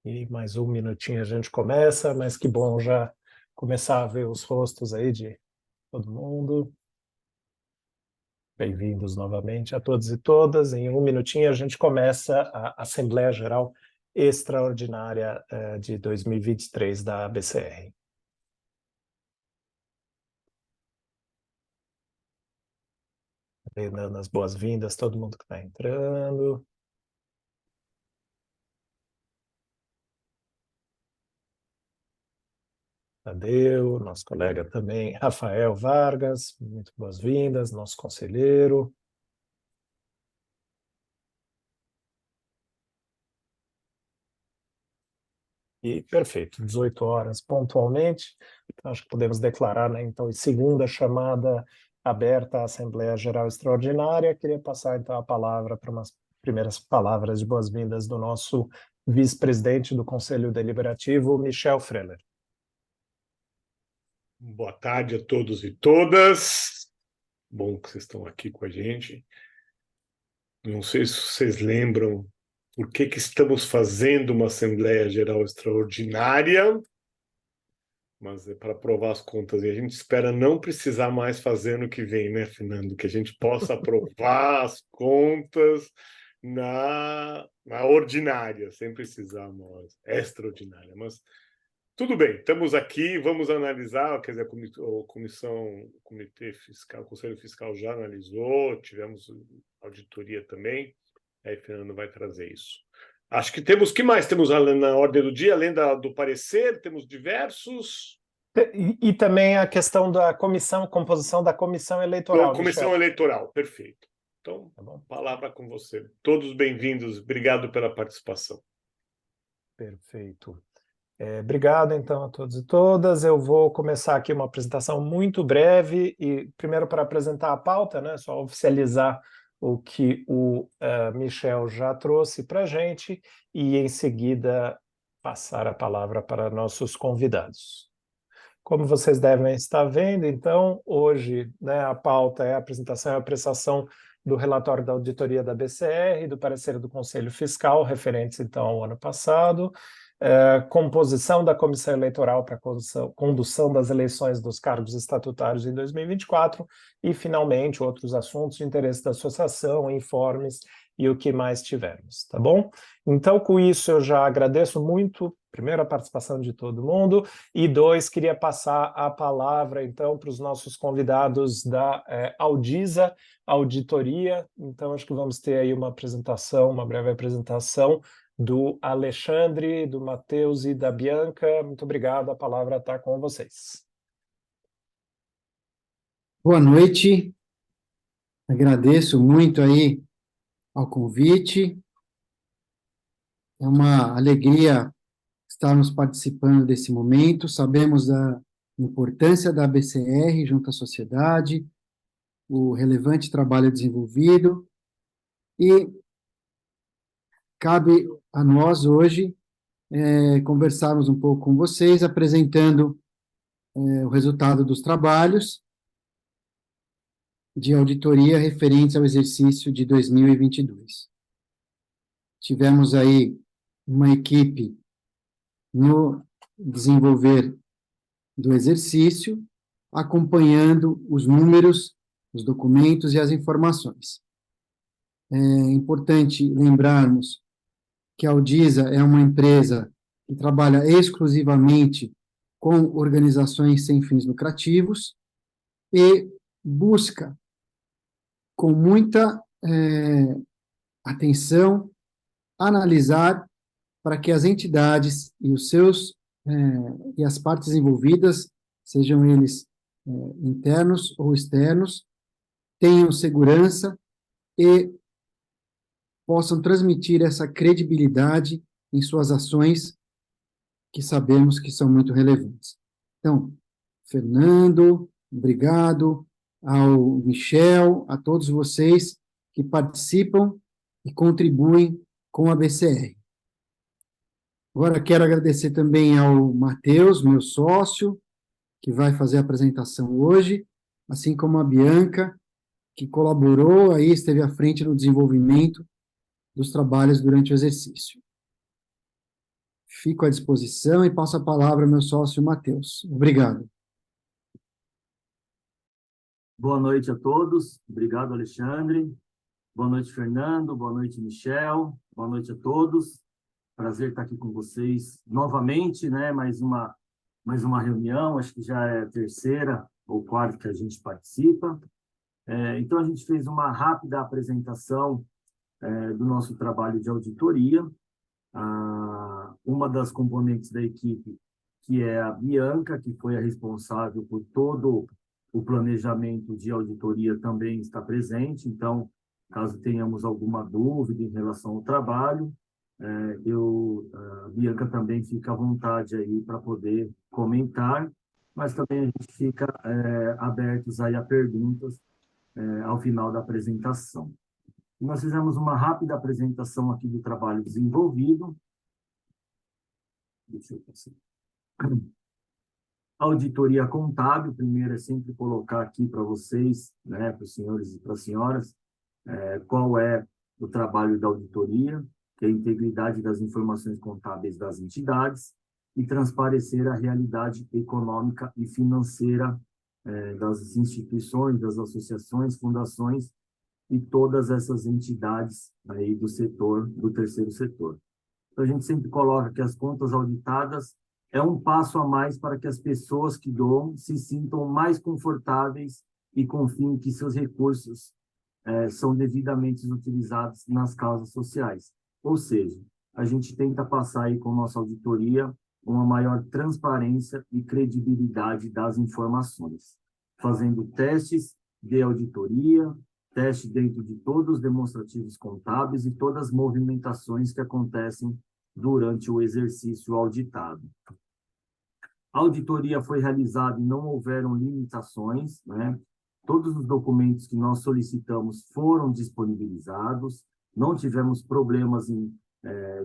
E mais um minutinho a gente começa, mas que bom já começar a ver os rostos aí de todo mundo. Bem-vindos novamente a todos e todas. Em um minutinho a gente começa a Assembleia Geral Extraordinária de 2023 da ABCR. Dando as boas-vindas, todo mundo que está entrando. Tadeu, nosso colega também, Rafael Vargas, muito boas-vindas, nosso conselheiro. E perfeito, 18 horas pontualmente. Acho que podemos declarar, né, então, em segunda chamada aberta à Assembleia Geral Extraordinária. Queria passar, então, a palavra para umas primeiras palavras de boas-vindas do nosso vice-presidente do Conselho Deliberativo, Michel Freller. Boa tarde a todos e todas. Bom que vocês estão aqui com a gente. Não sei se vocês lembram por que estamos fazendo uma Assembleia Geral Extraordinária, mas é para aprovar as contas. E a gente espera não precisar mais fazer no que vem, né, Fernando? Que a gente possa aprovar as contas na ordinária, sem precisar mais extraordinária. Mas tudo bem, estamos aqui, vamos analisar, quer dizer, o Comitê Fiscal, o Conselho Fiscal já analisou, tivemos auditoria também, aí Fernando vai trazer isso. Acho que temos, que mais temos na ordem do dia, além do parecer, temos diversos... E também a questão da comissão, composição da comissão eleitoral, Comissão Michel. eleitoral, perfeito. Então, Tá bom. palavra com você. Todos bem-vindos, obrigado pela participação. Perfeito. Obrigado, então, a todos e todas. Eu vou começar aqui uma apresentação muito breve, e primeiro para apresentar a pauta, né, só oficializar o que o Michel já trouxe para a gente, e em seguida passar a palavra para nossos convidados. Como vocês devem estar vendo, então, hoje, né, a pauta é a apresentação e a apreciação do relatório da auditoria da BCR, do parecer do Conselho Fiscal, referentes, então, ao ano passado, composição da comissão eleitoral para a condução das eleições dos cargos estatutários em 2024 e, finalmente, outros assuntos de interesse da associação, informes e o que mais tivermos, tá bom? Então, com isso, eu já agradeço muito, primeiro, a participação de todo mundo, e dois, queria passar a palavra, então, para os nossos convidados da Audisa, Auditoria. Então, acho que vamos ter aí uma apresentação, uma breve apresentação do Alexandre, do Matheus e da Bianca. Muito obrigado, a palavra está com vocês. Boa noite, agradeço muito aí ao convite, é uma alegria estarmos participando desse momento, sabemos da importância da ABCR junto à sociedade, o relevante trabalho desenvolvido, e cabe a nós hoje conversarmos um pouco com vocês, apresentando o resultado dos trabalhos de auditoria referentes ao exercício de 2022. Tivemos aí uma equipe no desenvolver do exercício, acompanhando os números, os documentos e as informações. É importante lembrarmos que a Audisa é uma empresa que trabalha exclusivamente com organizações sem fins lucrativos e busca, com muita atenção, analisar para que as entidades e os seus e as partes envolvidas, sejam eles internos ou externos, tenham segurança e possam transmitir essa credibilidade em suas ações, que sabemos que são muito relevantes. Então, Fernando, obrigado, ao Michel, a todos vocês que participam e contribuem com a BCR. Agora, quero agradecer também ao Matheus, meu sócio, que vai fazer a apresentação hoje, assim como a Bianca, que colaborou, aí esteve à frente no desenvolvimento dos trabalhos durante o exercício. fico à disposição e passo a palavra ao meu sócio, Matheus. Obrigado. Boa noite a todos. Obrigado, Alexandre. Boa noite, Fernando. Boa noite, Michel. Boa noite a todos. Prazer estar aqui com vocês novamente, né? Mais uma reunião, acho que já é a terceira ou quarta que a gente participa. Então, a gente fez uma rápida apresentação do nosso trabalho de auditoria. Uma das componentes da equipe, que é a Bianca, que foi a responsável por todo o planejamento de auditoria, também está presente. Então, caso tenhamos alguma dúvida em relação ao trabalho, a Bianca também fica à vontade aí para poder comentar, mas também a gente fica abertos aí a perguntas ao final da apresentação. Nós fizemos uma rápida apresentação aqui do trabalho desenvolvido. Deixa eu passar. Auditoria contábil, primeiro é sempre colocar aqui para vocês, né, para os senhores e para as senhoras, qual é o trabalho da auditoria, que é a integridade das informações contábeis das entidades e transparecer a realidade econômica e financeira das instituições, das associações, fundações e todas essas entidades aí do setor, do terceiro setor. Então, a gente sempre coloca que as contas auditadas é um passo a mais para que as pessoas que doam se sintam mais confortáveis e confiem que seus recursos são devidamente utilizados nas causas sociais. Ou seja, a gente tenta passar aí com nossa auditoria uma maior transparência e credibilidade das informações, fazendo testes de auditoria, teste dentro de todos os demonstrativos contábeis e todas as movimentações que acontecem durante o exercício auditado. A auditoria foi realizada e não houveram limitações, né? Todos os documentos que nós solicitamos foram disponibilizados, não tivemos problemas em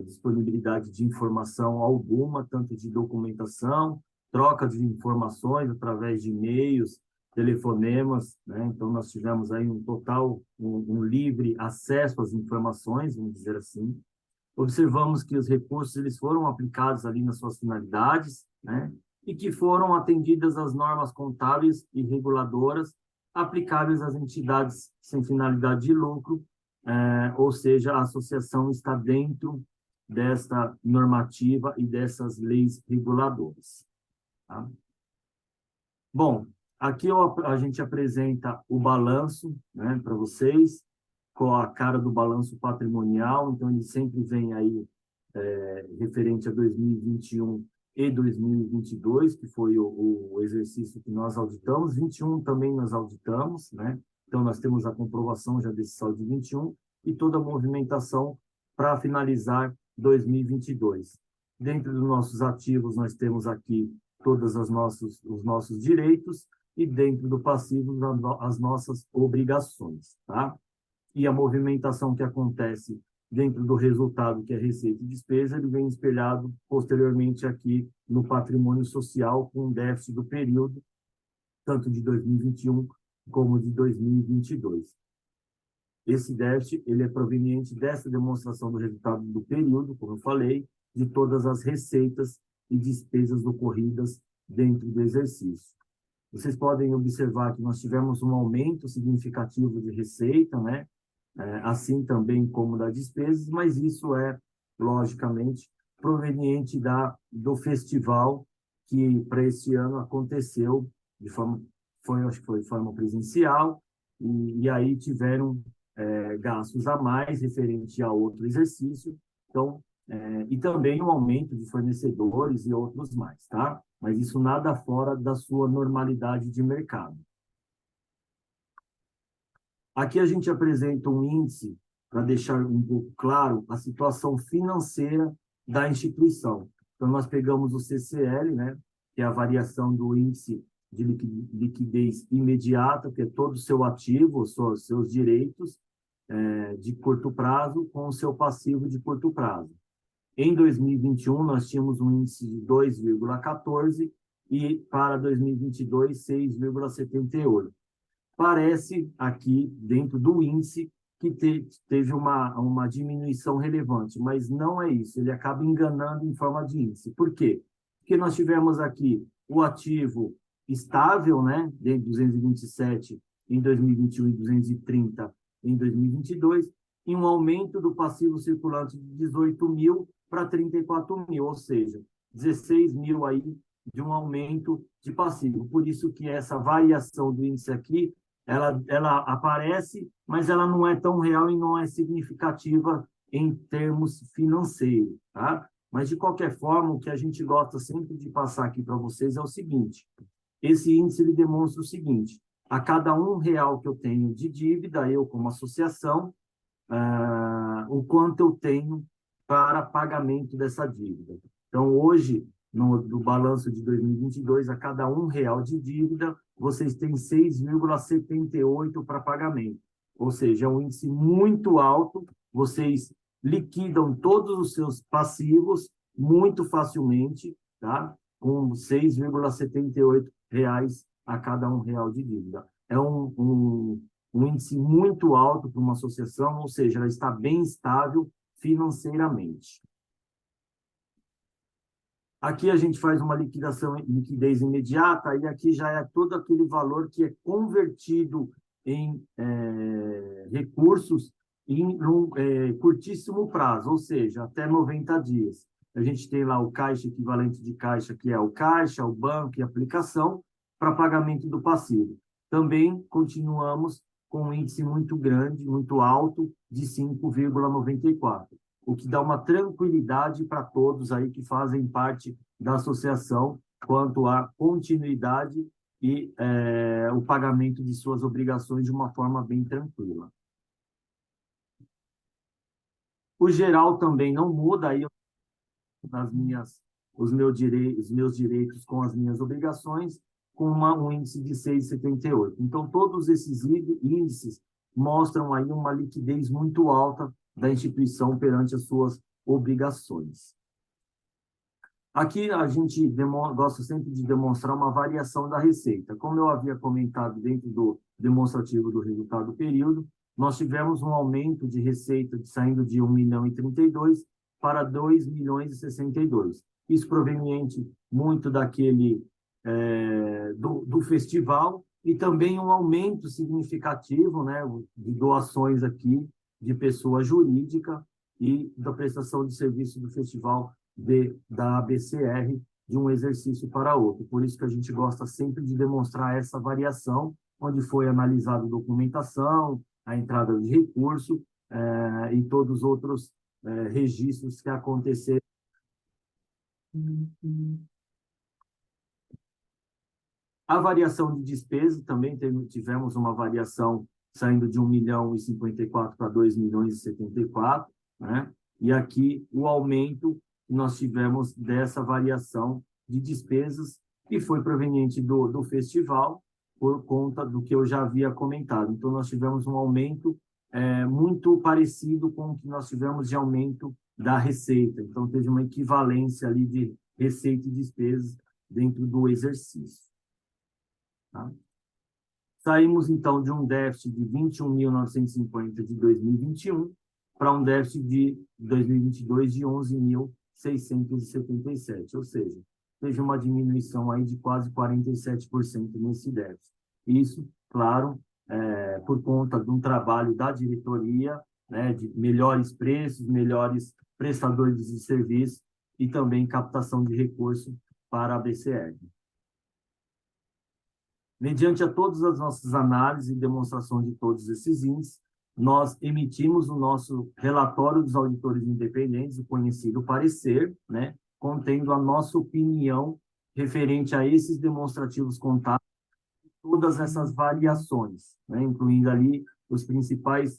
disponibilidade de informação alguma, tanto de documentação, troca de informações através de e-mails, telefonemas, né? Então, nós tivemos aí um total, um livre acesso às informações, vamos dizer assim. Observamos que os recursos eles foram aplicados ali nas suas finalidades, né? E que foram atendidas as normas contábeis e reguladoras aplicáveis às entidades sem finalidade de lucro, ou seja, a associação está dentro desta normativa e dessas leis reguladoras. Tá? Bom, aqui a gente apresenta o balanço, né, para vocês, com a cara do balanço patrimonial, então ele sempre vem aí referente a 2021 e 2022, que foi o exercício que nós auditamos. 21 também nós auditamos, né? Então nós temos a comprovação já desse saldo de 21 e toda a movimentação para finalizar 2022. Dentro dos nossos ativos nós temos aqui todos os nossos direitos e dentro do passivo as nossas obrigações, tá? E a movimentação que acontece dentro do resultado, que é receita e despesa, ele vem espelhado posteriormente aqui no patrimônio social, com o déficit do período, tanto de 2021 como de 2022. Esse déficit ele é proveniente dessa demonstração do resultado do período, como eu falei, de todas as receitas e despesas ocorridas dentro do exercício. Vocês podem observar que nós tivemos um aumento significativo de receita, né? Assim também como da despesas, mas isso é, logicamente, proveniente do festival que para este ano aconteceu acho que foi de forma presencial, e aí tiveram gastos a mais referente a outro exercício, então, e também um aumento de fornecedores e outros mais, tá? Mas isso nada fora da sua normalidade de mercado. Aqui a gente apresenta um índice para deixar um pouco claro a situação financeira da instituição. Então, nós pegamos o CCL, né, que é a variação do índice de liquidez imediata, que é todo o seu ativo, os seus direitos de curto prazo, com o seu passivo de curto prazo. Em 2021, nós tínhamos um índice de 2,14 e para 2022, 6,78. Parece aqui, dentro do índice, que teve uma diminuição relevante, mas não é isso, ele acaba enganando em forma de índice. Por quê? Porque nós tivemos aqui o ativo estável, né, de 227 em 2021 e 230 em 2022, e um aumento do passivo circulante de 18 mil para 34 mil, ou seja, 16 mil aí de um aumento de passivo. Por isso que essa variação do índice aqui, ela aparece, mas ela não é tão real e não é significativa em termos financeiros, tá? Mas, de qualquer forma, o que a gente gosta sempre de passar aqui para vocês é o seguinte: esse índice ele demonstra o seguinte: a cada R$ 1 que eu tenho de dívida, eu como associação, o quanto eu tenho para pagamento dessa dívida. Então, hoje, no balanço de 2022, a cada R$ 1 de dívida, vocês têm 6,78 para pagamento. Ou seja, é um índice muito alto, vocês liquidam todos os seus passivos muito facilmente, tá? Com R$ 6,78 a cada R$ 1 de dívida. É um índice muito alto para uma associação, ou seja, ela está bem estável financeiramente. Aqui a gente faz uma liquidez imediata, e aqui já é todo aquele valor que é convertido em recursos em curtíssimo prazo, ou seja, até 90 dias. A gente tem lá o caixa equivalente de caixa, que é o caixa, o banco e a aplicação, para pagamento do passivo. Também continuamos com um índice muito grande, muito alto, de 5,94, o que dá uma tranquilidade para todos aí que fazem parte da associação quanto à continuidade e o pagamento de suas obrigações de uma forma bem tranquila. O geral também não muda, aí os meus direitos com as minhas obrigações, com um índice de 6,78. Então, todos esses índices mostram aí uma liquidez muito alta da instituição perante as suas obrigações. Aqui a gente gosta sempre de demonstrar uma variação da receita. Como eu havia comentado dentro do demonstrativo do resultado do período, nós tivemos um aumento de receita saindo de 1.032 para 2.062. Isso proveniente muito daquele do festival, e também um aumento significativo, né, de doações aqui de pessoa jurídica e da prestação de serviço do festival da ABCR de um exercício para outro. Por isso que a gente gosta sempre de demonstrar essa variação, onde foi analisada a documentação, a entrada de recurso e todos os outros registros que aconteceram. A variação de despesa, também tivemos uma variação saindo de 1.054 para 2.074, né? E aqui o aumento que nós tivemos dessa variação de despesas, que foi proveniente do festival, por conta do que eu já havia comentado. Então, nós tivemos um aumento muito parecido com o que nós tivemos de aumento da receita. Então, teve uma equivalência ali de receita e despesas dentro do exercício. Tá? Saímos, então, de um déficit de 21.950 de 2021 para um déficit de 2022 de 11.677, ou seja, teve uma diminuição aí de quase 47% nesse déficit. Isso, claro, por conta de um trabalho da diretoria, né, de melhores preços, melhores prestadores de serviço e também captação de recursos para a BCR. Mediante a todas as nossas análises e demonstração de todos esses índices, nós emitimos o nosso relatório dos auditores independentes, o conhecido parecer, né, contendo a nossa opinião referente a esses demonstrativos contábeis, todas essas variações, né, incluindo ali as principais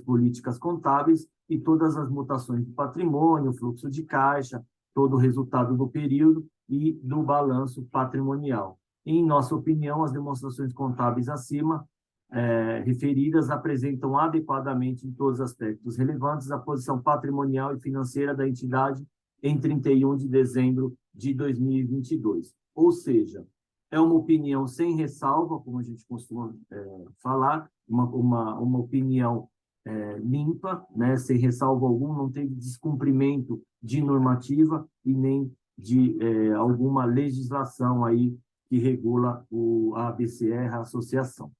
políticas contábeis e todas as mutações do patrimônio, fluxo de caixa, todo o resultado do período e do balanço patrimonial. Em nossa opinião, as demonstrações contábeis acima referidas apresentam adequadamente, em todos os aspectos relevantes, a posição patrimonial e financeira da entidade em 31 de dezembro de 2022. Ou seja, é uma opinião sem ressalva, como a gente costuma falar, uma opinião limpa, né, sem ressalva alguma, não teve descumprimento de normativa e nem de alguma legislação aí que regula a ABCR, a associação.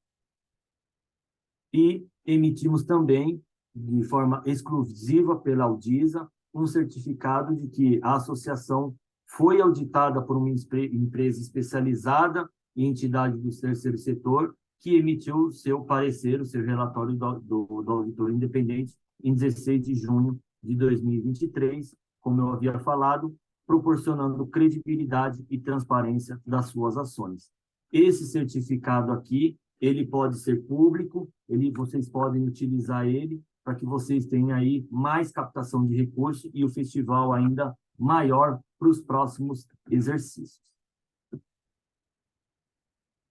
E emitimos também, de forma exclusiva pela Audisa, um certificado de que a associação foi auditada por uma empresa especializada em entidade do terceiro setor, que emitiu o seu parecer, o seu relatório do auditor independente, em 16 de junho de 2023, como eu havia falado, proporcionando credibilidade e transparência das suas ações. Esse certificado aqui, ele pode ser público, vocês podem utilizar ele para que vocês tenham aí mais captação de recursos e o festival ainda maior para os próximos exercícios.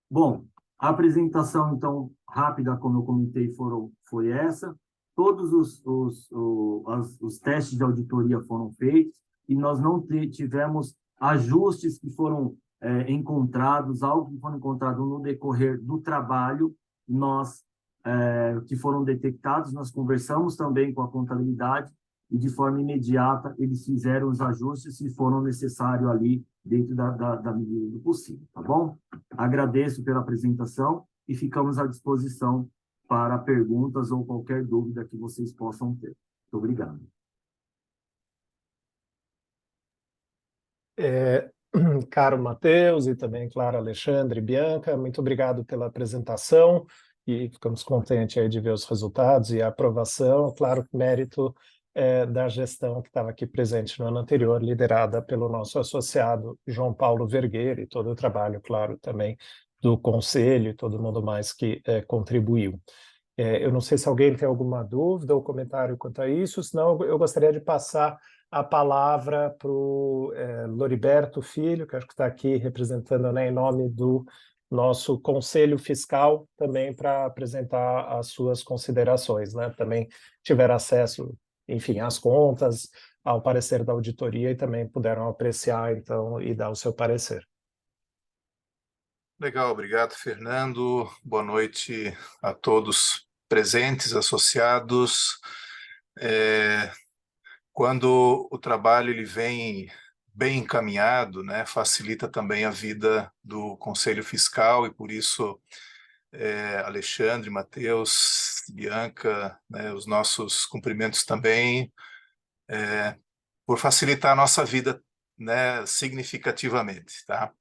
Bom, a apresentação, então, rápida, como eu comentei, foi essa. Todos os testes de auditoria foram feitos e nós não tivemos ajustes que foram encontrados, algo que foram encontrados no decorrer do trabalho, que foram detectados, nós conversamos também com a contabilidade e, de forma imediata, eles fizeram os ajustes se foram necessários ali dentro da medida do possível, tá bom? Agradeço pela apresentação e ficamos à disposição para perguntas ou qualquer dúvida que vocês possam ter. Muito obrigado. Caro Matheus e também, claro, Alexandre e Bianca, muito obrigado pela apresentação e ficamos contentes aí de ver os resultados e a aprovação, claro, mérito da gestão que estava aqui presente no ano anterior, liderada pelo nosso associado João Paulo Vergueira e todo o trabalho, claro, também do Conselho e todo mundo mais que contribuiu. Eu não sei se alguém tem alguma dúvida ou comentário quanto a isso, senão eu gostaria de passar a palavra para o Loriberto Filho, que acho que está aqui representando, né, em nome do nosso Conselho Fiscal, também para apresentar as suas considerações, né? Também tiver acesso, enfim, às contas, ao parecer da auditoria e também puderam apreciar, então, e dar o seu parecer. Legal, obrigado, Fernando. Boa noite a todos presentes, associados. Quando o trabalho ele vem bem encaminhado, né, facilita também a vida do Conselho Fiscal e por isso Alexandre, Matheus, Bianca, né, os nossos cumprimentos também por facilitar a nossa vida, né, significativamente, tá?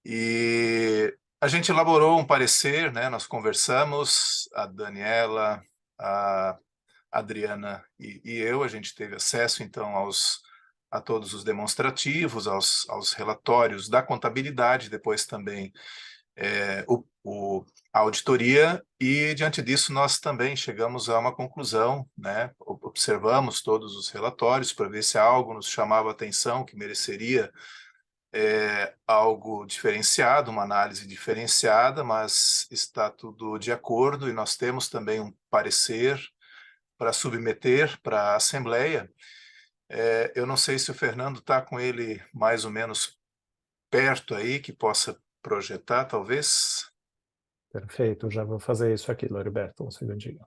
E a gente elaborou um parecer, né, nós conversamos, a Daniela, a Adriana e eu, a gente teve acesso, então, a todos os demonstrativos, aos relatórios da contabilidade, depois também a auditoria, e, diante disso, nós também chegamos a uma conclusão, né? Observamos todos os relatórios para ver se algo nos chamava a atenção, que mereceria algo diferenciado, uma análise diferenciada, mas está tudo de acordo, e nós temos também um parecer para submeter para a Assembleia. Eu não sei se o Fernando está com ele mais ou menos perto aí, que possa projetar, talvez. Perfeito, já vou fazer isso aqui, Loriberto, um segundinho.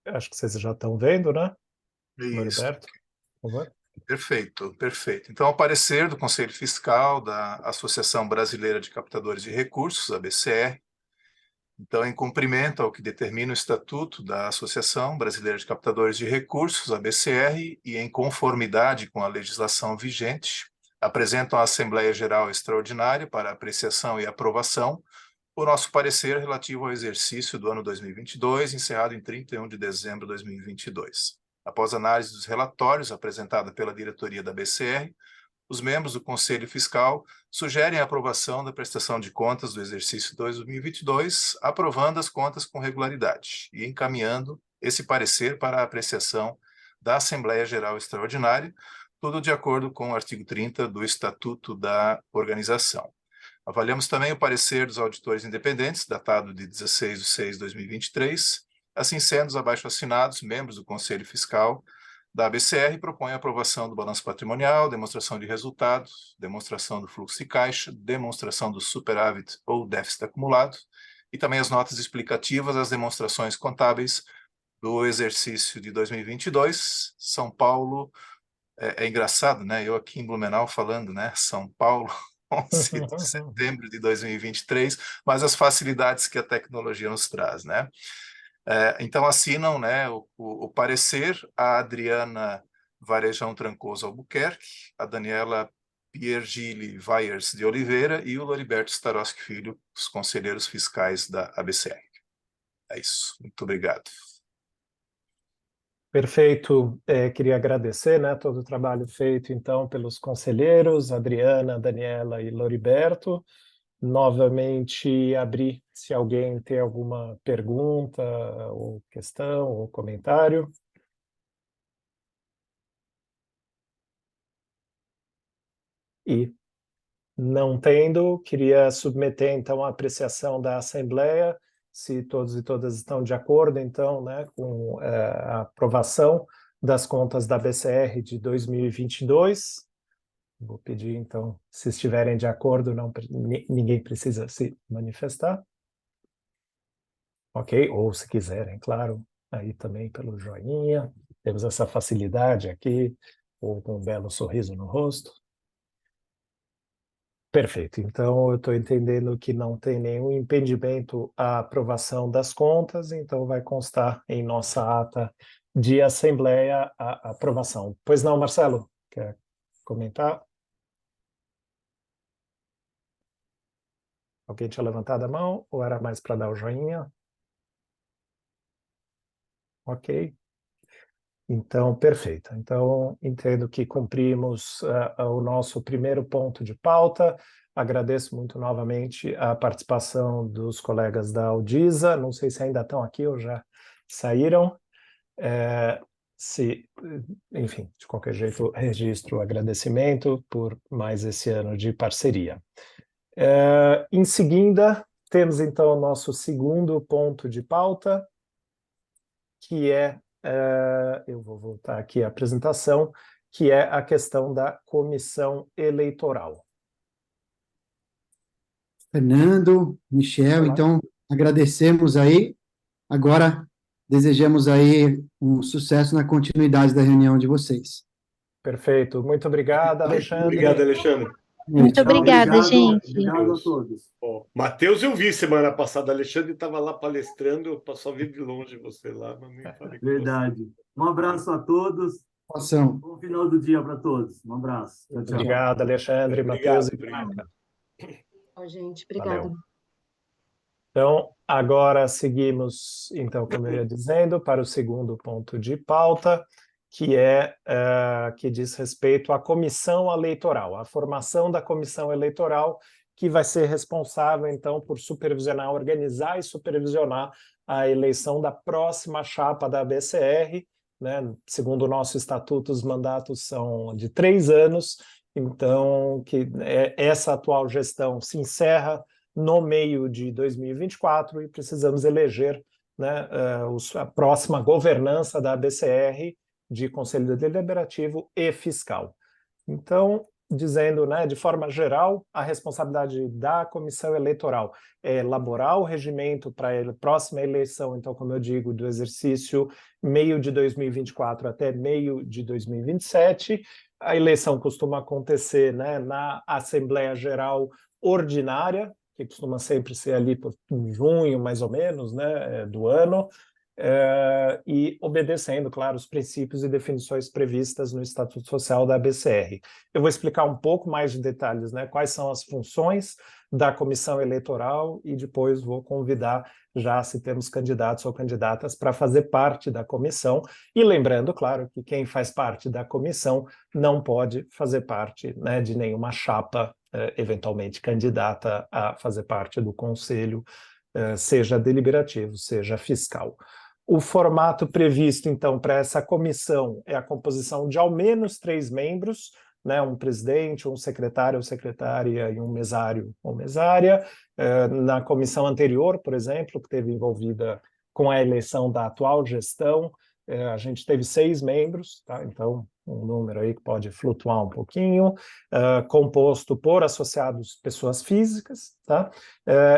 Acho que vocês já estão vendo, né? Isso. Loriberto, por favor. Perfeito, perfeito. Então, ao parecer do Conselho Fiscal da Associação Brasileira de Captadores de Recursos, ABCR, então, em cumprimento ao que determina o Estatuto da Associação Brasileira de Captadores de Recursos, ABCR, e em conformidade com a legislação vigente, apresentam à Assembleia Geral Extraordinária para apreciação e aprovação o nosso parecer relativo ao exercício do ano 2022, encerrado em 31 de dezembro de 2022. Após análise dos relatórios apresentada pela diretoria da BCR, os membros do Conselho Fiscal sugerem a aprovação da prestação de contas do exercício 2022, aprovando as contas com regularidade e encaminhando esse parecer para a apreciação da Assembleia Geral Extraordinária, tudo de acordo com o artigo 30 do Estatuto da Organização. Avaliamos também o parecer dos auditores independentes, datado de 16/6/2023. Assim sendo, os abaixo-assinados, membros do Conselho Fiscal da ABCR, propõem a aprovação do balanço patrimonial, demonstração de resultados, demonstração do fluxo de caixa, demonstração do superávit ou déficit acumulado, e também as notas explicativas às demonstrações contábeis do exercício de 2022. São Paulo, é engraçado, né? Eu aqui em Blumenau falando, né? São Paulo, 11 de setembro de 2023, mas as facilidades que a tecnologia nos traz, né? Então assinam, né, o parecer a Adriana Varejão Trancoso Albuquerque, a Daniela Piergili Vaiers de Oliveira e o Loriberto Staroski Filho, os conselheiros fiscais da ABCR. É isso. Muito obrigado. Perfeito. Queria agradecer, né, todo o trabalho feito, então, pelos conselheiros, Adriana, Daniela e Loriberto. Novamente, abrir se alguém tem alguma pergunta, ou questão, ou comentário. E, não tendo, queria submeter, então, a apreciação da Assembleia, se todos e todas estão de acordo, então, né, com a aprovação das contas da BCR de 2022. Vou pedir, então, se estiverem de acordo, ninguém precisa se manifestar. Ok? Ou se quiserem, claro, aí também pelo joinha. Temos essa facilidade aqui, ou com um belo sorriso no rosto. Perfeito. Então, eu estou entendendo que não tem nenhum impedimento à aprovação das contas, então vai constar em nossa ata de assembleia a aprovação. Pois não, Marcelo? Quer comentar? Alguém tinha levantado a mão ou era mais para dar o joinha? Ok. Então, perfeito. Então, entendo que cumprimos o nosso primeiro ponto de pauta. Agradeço muito novamente a participação dos colegas da Audisa. Não sei se ainda estão aqui ou já saíram. Enfim, de qualquer jeito, registro o agradecimento por mais esse ano de parceria. Em seguida, temos então o nosso segundo ponto de pauta, que eu vou voltar aqui à apresentação, que é a questão da comissão eleitoral. Fernando, Michel, Olá. então agradecemos aí. Agora desejamos aí um sucesso na continuidade da reunião de vocês. Perfeito. Muito obrigado, Alexandre. Obrigado, Alexandre. Muito obrigada, Obrigado, gente. obrigado a todos. Matheus, eu vi semana passada, Alexandre estava lá palestrando, eu só vi de longe você lá, mas nem falei com Verdade. Um abraço a todos. Ação. Bom final do dia para todos. Um abraço. Tchau, tchau. Obrigado, Alexandre, Matheus e Branca. Gente, Valeu. obrigada. Então, agora seguimos, então, como eu ia dizendo, para o segundo ponto de pauta, que diz respeito à comissão eleitoral, a formação da comissão eleitoral, que vai ser responsável, então, por supervisionar, organizar e supervisionar a eleição da próxima chapa da ABCR, né? Segundo o nosso estatuto, os mandatos são de 3 anos, então, essa atual gestão se encerra no meio de 2024 e precisamos eleger, né, a próxima governança da ABCR de Conselho Deliberativo e Fiscal. Então, dizendo, né, de forma geral, a responsabilidade da comissão eleitoral é elaborar o regimento para a próxima eleição, então, como eu digo, do exercício meio de 2024 até meio de 2027. A eleição costuma acontecer, né, na Assembleia Geral Ordinária, que costuma sempre ser ali por junho, mais ou menos, né, do ano, e obedecendo, claro, os princípios e definições previstas no Estatuto Social da ABCR. Eu vou explicar um pouco mais de detalhes, né, quais são as funções da comissão eleitoral e depois vou convidar já se temos candidatos ou candidatas para fazer parte da comissão. E lembrando, claro, que quem faz parte da comissão não pode fazer parte, né, de nenhuma chapa eventualmente candidata a fazer parte do conselho, seja deliberativo, seja fiscal. O formato previsto, então, para essa comissão é a composição de ao menos 3 membros, né, um presidente, um secretário ou secretária e um mesário ou mesária. Na comissão anterior, por exemplo, que esteve envolvida com a eleição da atual gestão, a gente teve 6 membros, tá? Então um número aí que pode flutuar um pouquinho, composto por associados pessoas físicas, tá?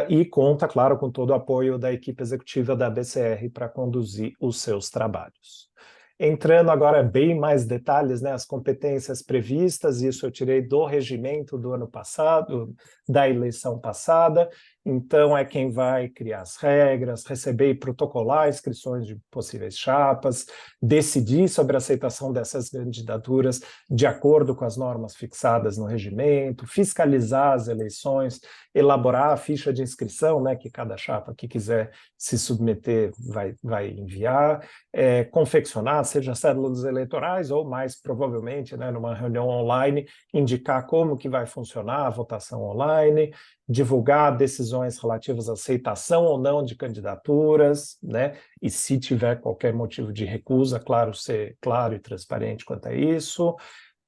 E conta, claro, com todo o apoio da equipe executiva da BCR para conduzir os seus trabalhos. Entrando agora bem mais detalhes, né, as competências previstas, isso eu tirei do regimento do ano passado, da eleição passada, então é quem vai criar as regras, receber e protocolar inscrições de possíveis chapas, decidir sobre a aceitação dessas candidaturas de acordo com as normas fixadas no regimento, fiscalizar as eleições, elaborar a ficha de inscrição, né, que cada chapa que quiser se submeter vai enviar, confeccionar, seja cédulas eleitorais ou mais provavelmente, né, numa reunião online, indicar como que vai funcionar a votação online, divulgar decisões relativas à aceitação ou não de candidaturas, né, e se tiver qualquer motivo de recusa, claro, ser claro e transparente quanto a isso,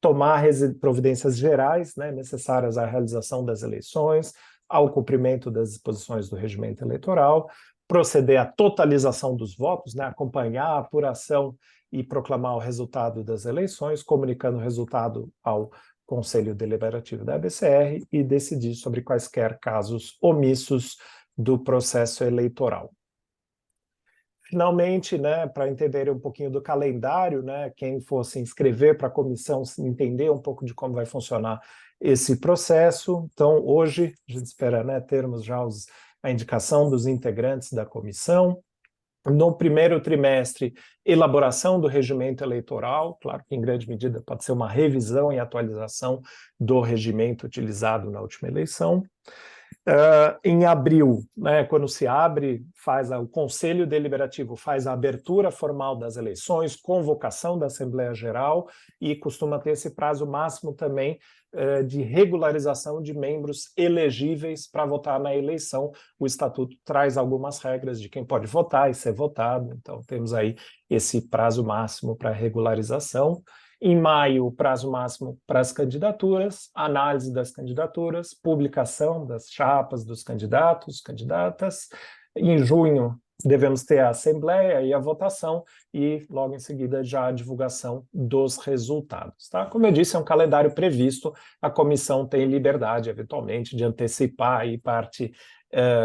tomar providências gerais, né, necessárias à realização das eleições, ao cumprimento das disposições do regimento eleitoral, proceder à totalização dos votos, né, acompanhar a apuração e proclamar o resultado das eleições, comunicando o resultado ao Conselho Deliberativo da BCR e decidir sobre quaisquer casos omissos do processo eleitoral. Finalmente, né, para entender um pouquinho do calendário, né, quem for se inscrever para a comissão entender um pouco de como vai funcionar esse processo. Então, hoje, a gente espera, né, termos já a indicação dos integrantes da comissão. No primeiro trimestre, elaboração do regimento eleitoral, claro que em grande medida pode ser uma revisão e atualização do regimento utilizado na última eleição. Em abril, né, quando se abre, o Conselho Deliberativo faz a abertura formal das eleições, convocação da Assembleia Geral e costuma ter esse prazo máximo também de regularização de membros elegíveis para votar na eleição. O Estatuto traz algumas regras de quem pode votar e ser votado, então temos aí esse prazo máximo para regularização. Em maio, o prazo máximo para as candidaturas, análise das candidaturas, publicação das chapas dos candidatos, candidatas. Em junho, devemos ter a assembleia e a votação e, logo em seguida, já a divulgação dos resultados. Tá? Como eu disse, é um calendário previsto, a comissão tem liberdade, eventualmente, de antecipar aí parte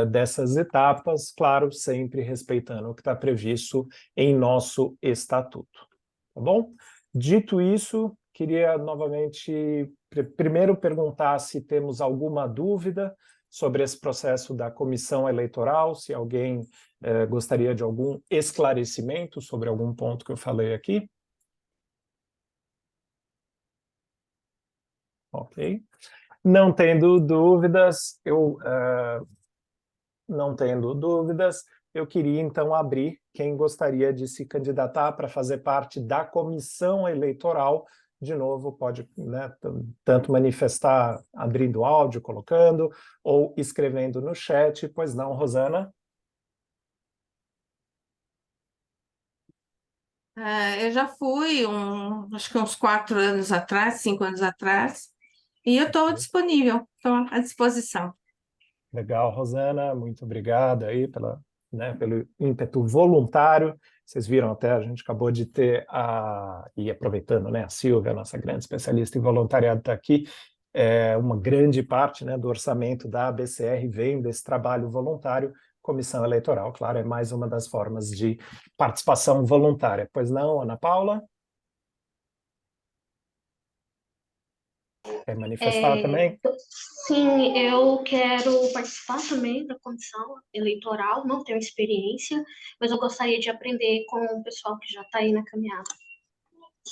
dessas etapas, claro, sempre respeitando o que está previsto em nosso estatuto. Tá bom? Dito isso, queria novamente primeiro perguntar se temos alguma dúvida sobre esse processo da comissão eleitoral, se alguém gostaria de algum esclarecimento sobre algum ponto que eu falei aqui. Ok. Não tendo dúvidas, eu queria então abrir quem gostaria de se candidatar para fazer parte da comissão eleitoral. De novo, pode, né, tanto manifestar abrindo áudio, colocando, ou escrevendo no chat. Pois não, Rosana? Eu já fui, acho que uns 4 anos atrás, 5 anos atrás, e eu estou disponível, estou à disposição. Legal, Rosana, muito obrigado aí pelo ímpeto voluntário. Vocês viram até, a gente acabou de ter e aproveitando, né, a Silvia, nossa grande especialista em voluntariado, está aqui. Uma grande parte, né, do orçamento da ABCR vem desse trabalho voluntário. Comissão eleitoral, claro, é mais uma das formas de participação voluntária. Pois não, Ana Paula? Quer manifestar também? Sim, eu quero participar também da comissão eleitoral, não tenho experiência, mas eu gostaria de aprender com o pessoal que já está aí na caminhada.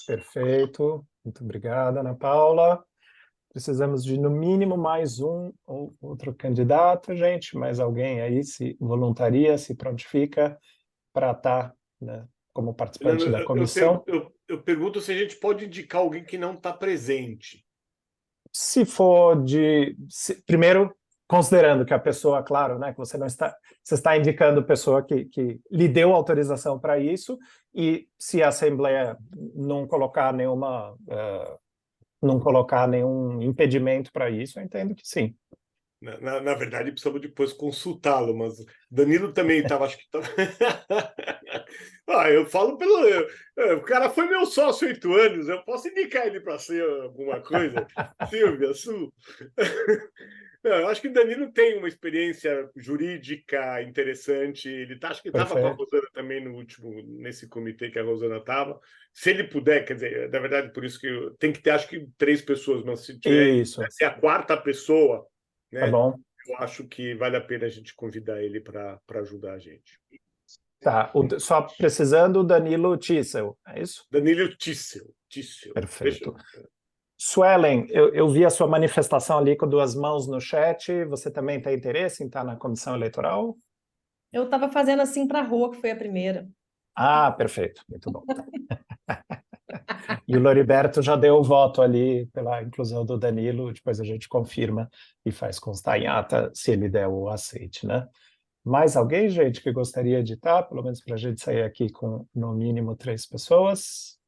Perfeito, muito obrigada, Ana Paula. Precisamos de, no mínimo, mais um ou outro candidato, gente, mais alguém aí se voluntaria, se prontifica para estar, né, como participante da comissão. Eu pergunto se a gente pode indicar alguém que não está presente. Se for primeiro, considerando que a pessoa, claro, né, que você está indicando pessoa que lhe deu autorização para isso, e se a Assembleia não colocar nenhuma não colocar nenhum impedimento para isso, eu entendo que sim. Na verdade, precisamos depois consultá-lo, mas Danilo também estava, acho que estava. Eu falo pelo. O cara foi meu sócio 8 anos, eu posso indicar ele para ser alguma coisa? Silvia, Su. Não, eu acho que o Danilo tem uma experiência jurídica interessante. Acho que estava com a Perfeito. Rosana também nesse comitê que a Rosana estava. Se ele puder, quer dizer, na verdade, por isso que tem que ter, acho que 3 pessoas, mas se tiver, Isso, se é a 4ª pessoa, tá né? bom. Eu acho que vale a pena a gente convidar ele para ajudar a gente. Tá, só precisando o Danilo Tissel, é isso? Danilo Tissel. Perfeito. Suelen, eu vi a sua manifestação ali com 2 mãos no chat, você também tem interesse em estar na comissão eleitoral? Eu estava fazendo assim para a rua, que foi a primeira. Ah, perfeito, muito bom. E o Loriberto já deu o voto ali pela inclusão do Danilo, depois a gente confirma e faz constar em ata se ele der o aceite, né? Mais alguém, gente, que gostaria de estar, pelo menos para a gente sair aqui com no mínimo 3 pessoas?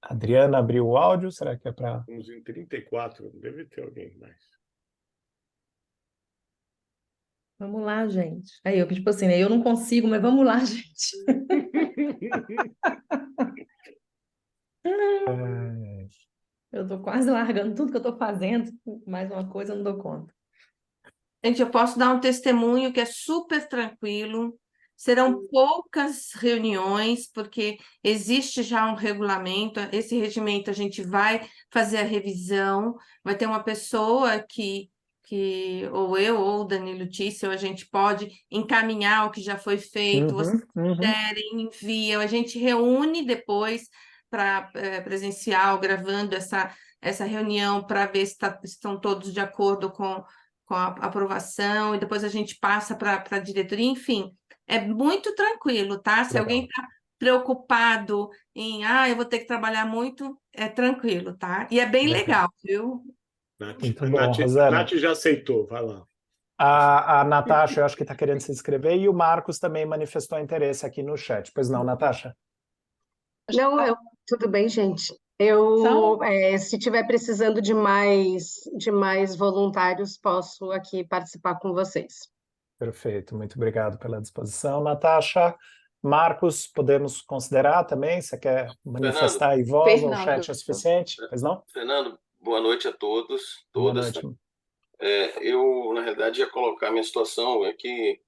A Adriana abriu o áudio, será que é para... Estamos em 34, deve ter alguém mais. Vamos lá, gente. Aí eu, tipo assim, né? Eu não consigo, mas vamos lá, gente. Eu tô quase largando tudo que eu tô fazendo. Mais uma coisa, eu não dou conta. Gente, eu posso dar um testemunho que é super tranquilo. Serão poucas reuniões, porque existe já um regulamento. Esse regimento a gente vai fazer a revisão. Vai ter uma pessoa que ou eu ou o Danilo Tissel, a gente pode encaminhar o que já foi feito. Vocês querem, enviam. A gente reúne depois para presencial, gravando essa reunião para ver se estão todos de acordo com a aprovação, e depois a gente passa para a diretoria, enfim, é muito tranquilo, tá? Se alguém está preocupado em, eu vou ter que trabalhar muito, é tranquilo, tá? E é bem legal, viu? Muito bom, Rosana. Nath já aceitou, vai lá. A Natasha, eu acho que está querendo se inscrever, e o Marcos também manifestou interesse aqui no chat. Pois não, Natasha? Não, tudo bem, gente. Se tiver precisando de mais voluntários, posso aqui participar com vocês. Perfeito, muito obrigado pela disposição, Natasha. Marcos, podemos considerar também? Você quer manifestar em voz ou o chat é suficiente? Pois não? Fernando, boa noite a todos, todas. Boa noite. Eu, na realidade, ia colocar minha situação é que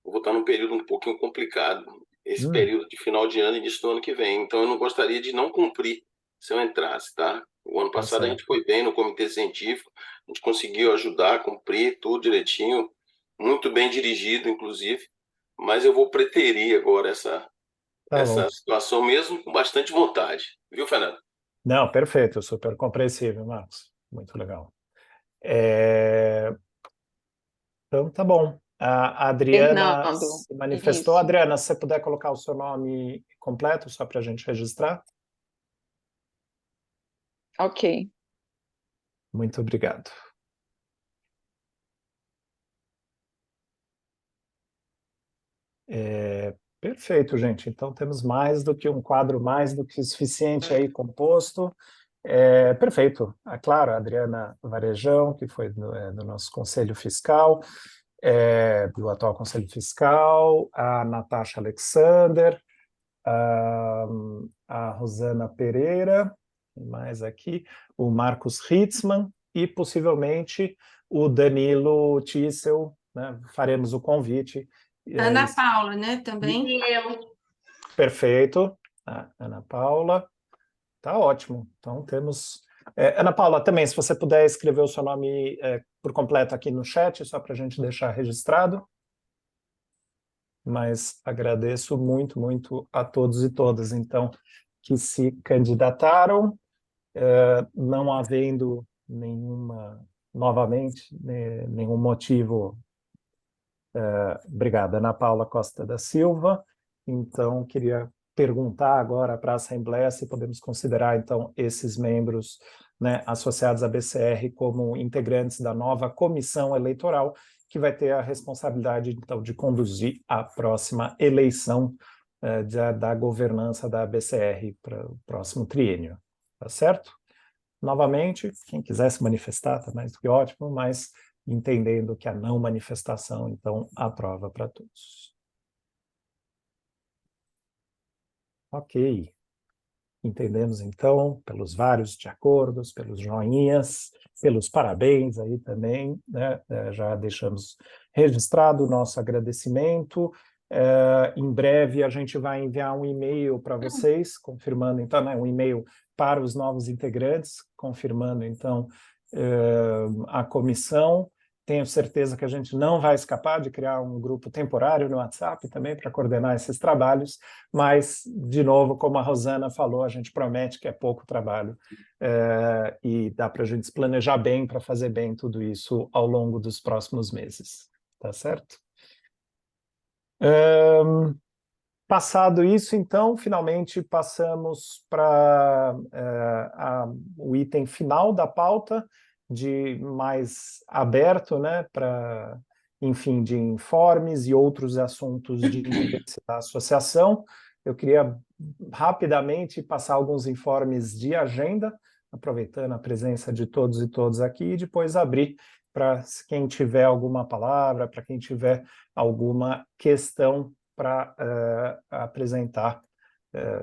eu vou estar num período um pouquinho complicado, esse período de final de ano e início do ano que vem, então eu não gostaria de não cumprir se eu entrasse, tá? O ano passado a gente foi bem no comitê científico, a gente conseguiu ajudar a cumprir tudo direitinho, muito bem dirigido, inclusive, mas eu vou preterir agora essa situação mesmo com bastante vontade, viu, Fernando? Não, perfeito, super compreensível, Marcos, muito legal. Então, tá bom. A Adriana se manifestou. Isso. Adriana, se você puder colocar o seu nome completo, só para a gente registrar. Ok. Muito obrigado. Perfeito, gente. Então, temos mais do que um quadro, mais do que suficiente aí composto. Perfeito. Claro, a Adriana Varejão, que foi do nosso Conselho Fiscal, do atual Conselho Fiscal, a Natasha Alexander, a Rosana Pereira, mais aqui, o Marcos Hitzmann e possivelmente o Danilo Tissel, né? Faremos o convite. Ana Paula, né, também? E eu. Perfeito. Ana Paula. Tá ótimo. Então temos... Ana Paula, também, se você puder escrever o seu nome por completo aqui no chat, só para a gente deixar registrado. Mas agradeço muito, muito a todos e todas, então, que se candidataram, não havendo novamente, nenhum motivo. Obrigada, Ana Paula Costa da Silva. Então, queria perguntar agora para a Assembleia se podemos considerar, então, esses membros, né, associados à BCR como integrantes da nova comissão eleitoral, que vai ter a responsabilidade, então, de conduzir a próxima eleição da governança da BCR para o próximo triênio. tá certo? Novamente, quem quiser se manifestar está mais do que ótimo, mas entendendo que a não manifestação, então, aprova para todos. Ok. Entendemos, então, pelos vários de acordos, pelos joinhas, pelos parabéns aí também, né? Já deixamos registrado o nosso agradecimento. Em breve a gente vai enviar um e-mail para vocês, confirmando, então, né, um e-mail para os novos integrantes, confirmando, então, a comissão. Tenho certeza que a gente não vai escapar de criar um grupo temporário no WhatsApp também para coordenar esses trabalhos, mas, de novo, como a Rosana falou, a gente promete que é pouco trabalho e dá para a gente se planejar bem para fazer bem tudo isso ao longo dos próximos meses, tá certo? Passado isso, então, finalmente passamos para o item final da pauta, de mais aberto, né, para, enfim, de informes e outros assuntos de interesse da associação. Eu queria rapidamente passar alguns informes de agenda, aproveitando a presença de todos e todas aqui, e depois abrir para quem tiver alguma palavra, para quem tiver alguma questão para apresentar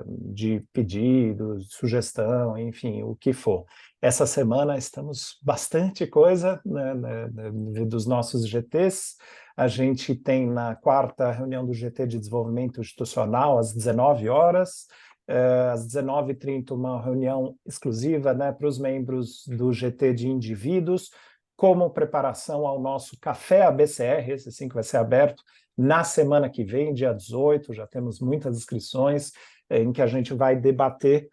de pedido, sugestão, enfim, o que for. Essa semana estamos bastante coisa, né, dos nossos GTs. A gente tem na quarta reunião do GT de Desenvolvimento Institucional, às 19 horas, às 19h30, uma reunião exclusiva, né, para os membros do GT de indivíduos, como preparação ao nosso Café ABCR, esse sim que vai ser aberto na semana que vem, dia 18, já temos muitas inscrições, em que a gente vai debater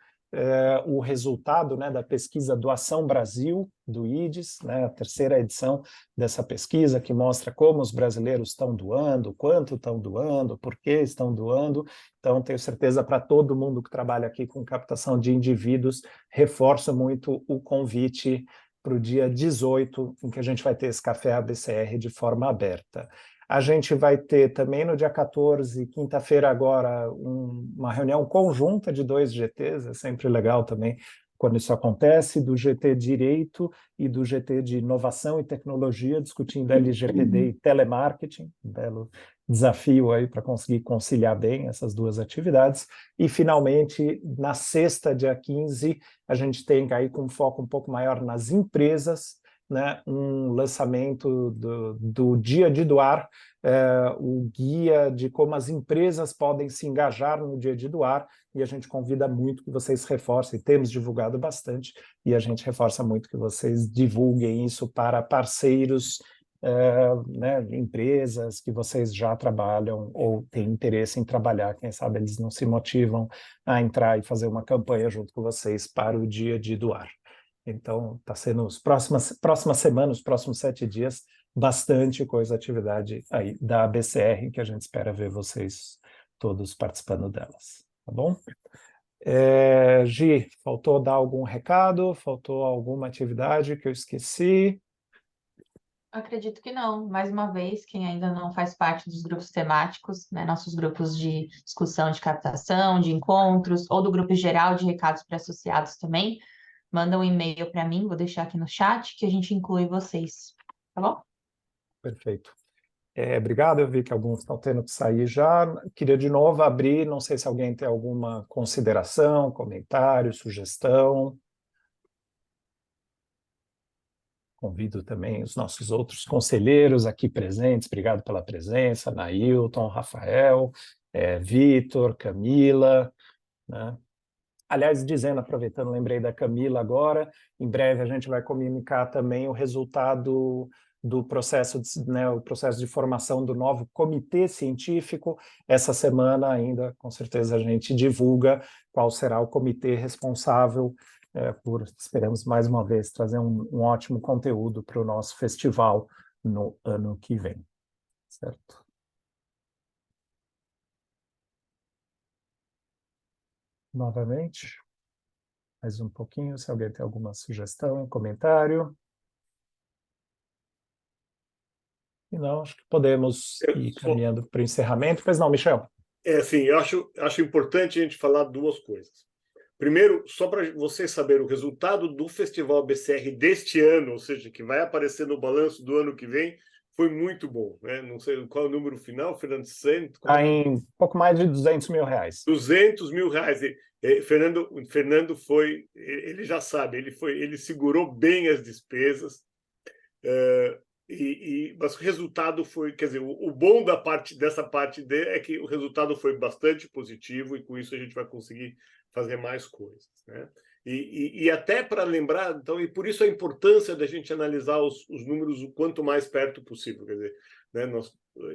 o resultado, né, da pesquisa Doação Brasil, do IDES, né, a terceira edição dessa pesquisa, que mostra como os brasileiros estão doando, quanto estão doando, por que estão doando. Então, tenho certeza para todo mundo que trabalha aqui com captação de indivíduos, reforço muito o convite para o dia 18, em que a gente vai ter esse Café ABCR de forma aberta. A gente vai ter também no dia 14, quinta-feira agora, uma reunião conjunta de 2 GTs, é sempre legal também quando isso acontece, do GT Direito e do GT de Inovação e Tecnologia, discutindo LGPD e telemarketing, um belo desafio aí para conseguir conciliar bem essas duas atividades. E, finalmente, na sexta, dia 15, a gente tem aí com um foco um pouco maior nas empresas, né, um lançamento do Dia de Doar, o guia de como as empresas podem se engajar no Dia de Doar, e a gente convida muito que vocês reforcem, temos divulgado bastante, e a gente reforça muito que vocês divulguem isso para parceiros, né, empresas que vocês já trabalham ou têm interesse em trabalhar, quem sabe eles não se motivam a entrar e fazer uma campanha junto com vocês para o Dia de Doar. Então, está sendo as próximas semanas, os próximos 7 dias, bastante coisa, atividade aí da ABCR, que a gente espera ver vocês todos participando delas, tá bom? Gi, faltou dar algum recado? Faltou alguma atividade que eu esqueci? Acredito que não. Mais uma vez, quem ainda não faz parte dos grupos temáticos, né, nossos grupos de discussão de captação, de encontros, ou do grupo geral de recados para associados também, manda um e-mail para mim, vou deixar aqui no chat, que a gente inclui vocês, tá bom? Perfeito. Obrigado, eu vi que alguns estão tendo que sair já. Queria de novo abrir, não sei se alguém tem alguma consideração, comentário, sugestão. Convido também os nossos outros conselheiros aqui presentes, obrigado pela presença, Nailton, Rafael, Vitor, Camila, né? Aliás, aproveitando, lembrei da Camila agora, em breve a gente vai comunicar também o resultado do processo, né, o processo de formação do novo comitê científico. Essa semana ainda, com certeza, a gente divulga qual será o comitê responsável esperamos mais uma vez trazer um ótimo conteúdo para o nosso festival no ano que vem, certo? Novamente, mais um pouquinho, se alguém tem alguma sugestão, comentário. E não, acho que podemos ir caminhando para o encerramento. Pois não, Michel? Assim, eu acho importante a gente falar 2 coisas. primeiro, só para vocês saberem, o resultado do Festival BCR deste ano, ou seja, que vai aparecer no balanço do ano que vem, foi muito bom, né? Não sei qual é o número final, Fernando Santos. Está em pouco mais de R$200 mil. R$200 mil. Fernando foi, ele já sabe, ele segurou bem as despesas, mas o resultado foi, quer dizer, o bom dessa parte dele é que o resultado foi bastante positivo e com isso a gente vai conseguir fazer mais coisas, né? E até para lembrar, então, e por isso a importância da gente analisar os números o quanto mais perto possível, quer dizer, né,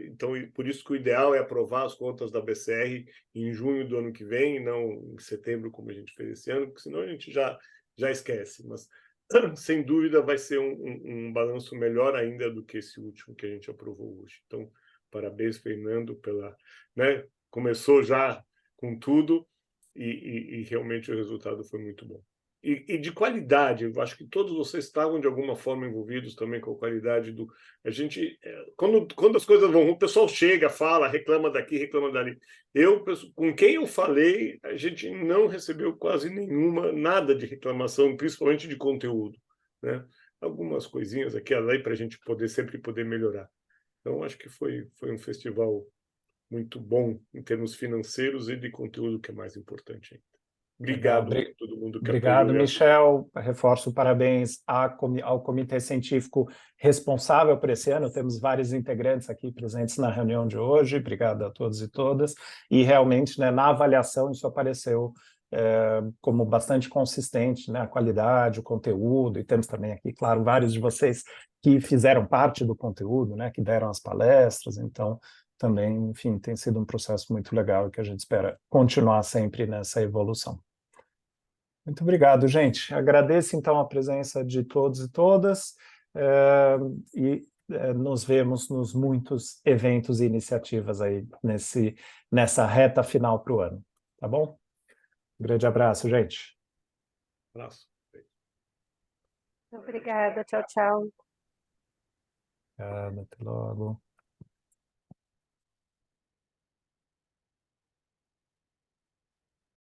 então, por isso que o ideal é aprovar as contas da BCR em junho do ano que vem, e não em setembro, como a gente fez esse ano, porque senão a gente já esquece. Mas, sem dúvida, vai ser um balanço melhor ainda do que esse último que a gente aprovou hoje. Então, parabéns, Fernando, né, começou já com tudo e realmente o resultado foi muito bom. E de qualidade, eu acho que todos vocês estavam de alguma forma envolvidos também com a qualidade do... A gente, quando as coisas vão ruim, o pessoal chega, fala, reclama daqui, reclama dali. Com quem eu falei, a gente não recebeu quase nada de reclamação, principalmente de conteúdo, né? Algumas coisinhas aqui e ali para a gente sempre poder melhorar. Então, acho que foi um festival muito bom em termos financeiros e de conteúdo, que é mais importante ainda. Obrigado a todo mundo que Obrigado, apoiou. Michel. Reforço parabéns ao Comitê Científico responsável por esse ano. Temos vários integrantes aqui presentes na reunião de hoje. Obrigado a todos e todas. E realmente, né, na avaliação, isso apareceu como bastante consistente, né, a qualidade, o conteúdo. E temos também aqui, claro, vários de vocês que fizeram parte do conteúdo, né, que deram as palestras. Então, também, enfim, tem sido um processo muito legal e que a gente espera continuar sempre nessa evolução. Muito obrigado, gente. Agradeço, então, a presença de todos e todas nos vemos nos muitos eventos e iniciativas aí nessa reta final para o ano. Tá bom? Um grande abraço, gente. Abraço. Obrigada. Tchau, tchau. Obrigado, até logo.